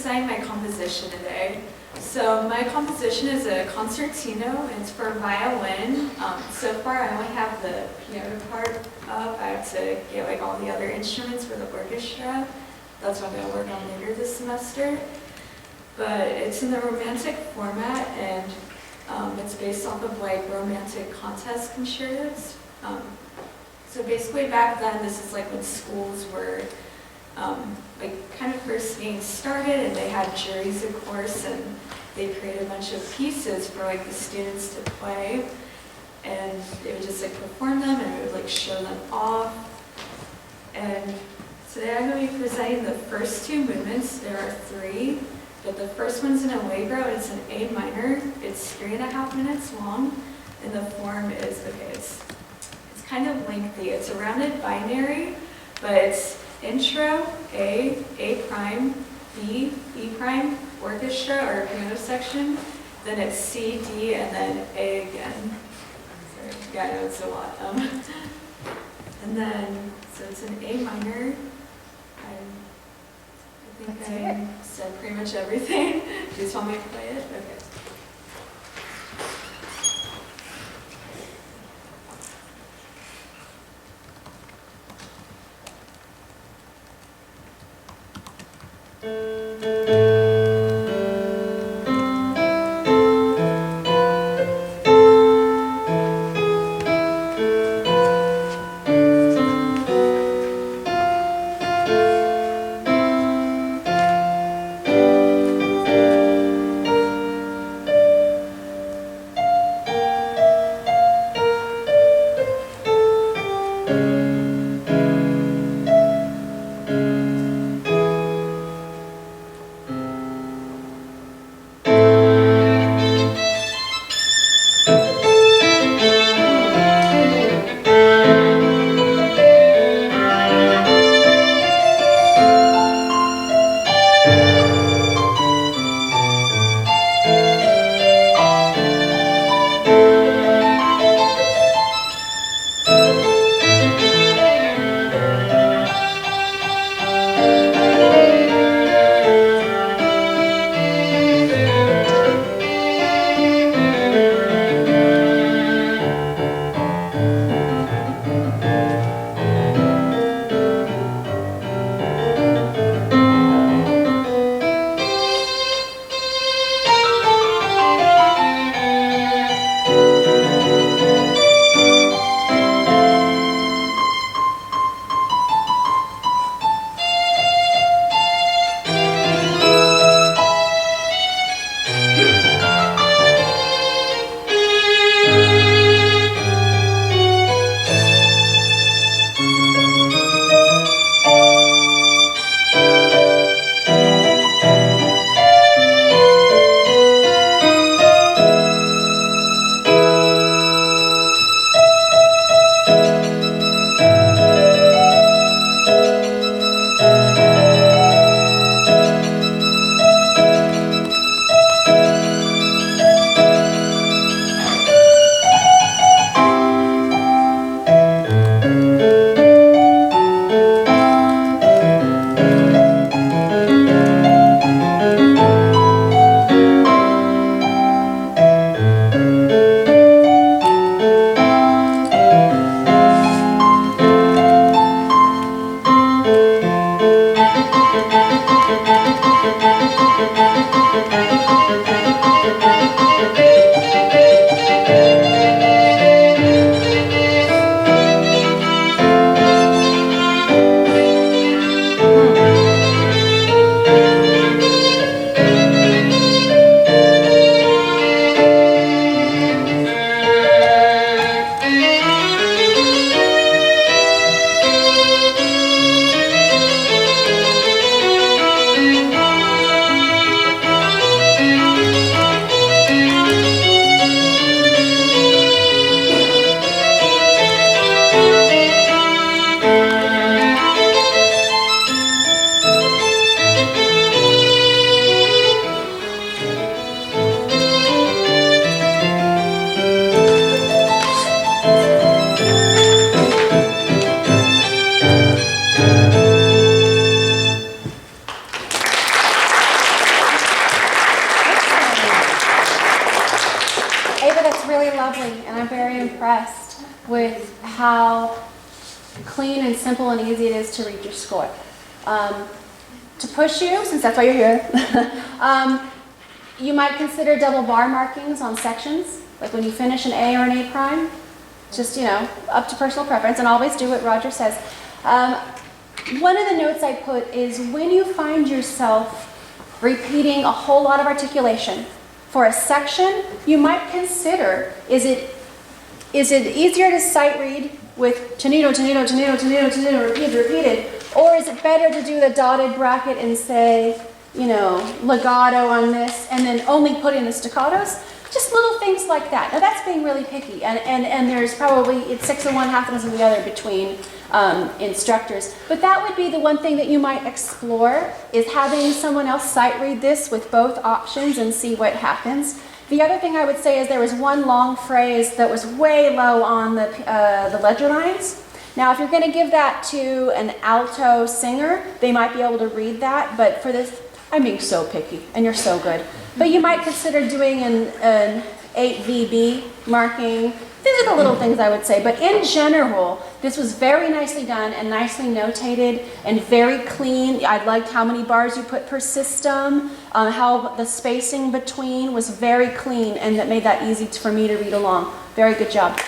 present my composition today. So my composition is a concertino. It's for violin. So far I only have the piano part up. I have to get like all the other instruments for the orchestra. That's what I'm going to work on later this semester. But it's in the romantic format, and it's based off of like romantic contest concertos. So basically back then, this is like when schools were like kind of first getting started, and they had juries, of course, and they created a bunch of pieces for like the students to play, and they would just like perform them, and it would like show them off. And today I'm going to be presenting the first two movements. There are three, but the first one's an allegro, and it's an A minor. It's 3.5 minutes long, and the form is, okay, it's kind of lengthy. It's a rounded binary, but it's intro, A prime, B prime, orchestra or piano section, then it's C, D, and then A again. Sorry, yeah, I know it's a lot. And then, so it's an A minor. I think I said pretty much everything. Do you just want me to play it? Okay. impressed with how clean and simple and easy it is to read your score. To push you, since that's why you're here, you might consider double bar markings on sections, like when you finish an A or an A prime. Just, you know, up to personal preference, and always do what Roger says. One of the notes I put is when you find yourself repeating a whole lot of articulation for a section, you might consider, is it easier to sight read with tenuto, tenuto, tenuto, tenuto, tenuto, repeated, or is it better to do the dotted bracket and say, you know, legato on this, and then only put in the staccatos? Just little things like that. Now that's being really picky, and there's probably, it's 6 of one, half a dozen of the other between instructors. But that would be the one thing that you might explore, is having someone else sight read this with both options and see what happens. The other thing I would say is there was one long phrase that was way low on the ledger lines. Now, if you're going to give that to an alto singer, they might be able to read that, but for this, I'm being so picky, and you're so good. But you might consider doing an 8VB marking. These are the little things I would say, but in general, this was very nicely done and nicely notated and very clean. I liked how many bars you put per system, how the spacing between was very clean, and that made that easy for me to read along. Very good job.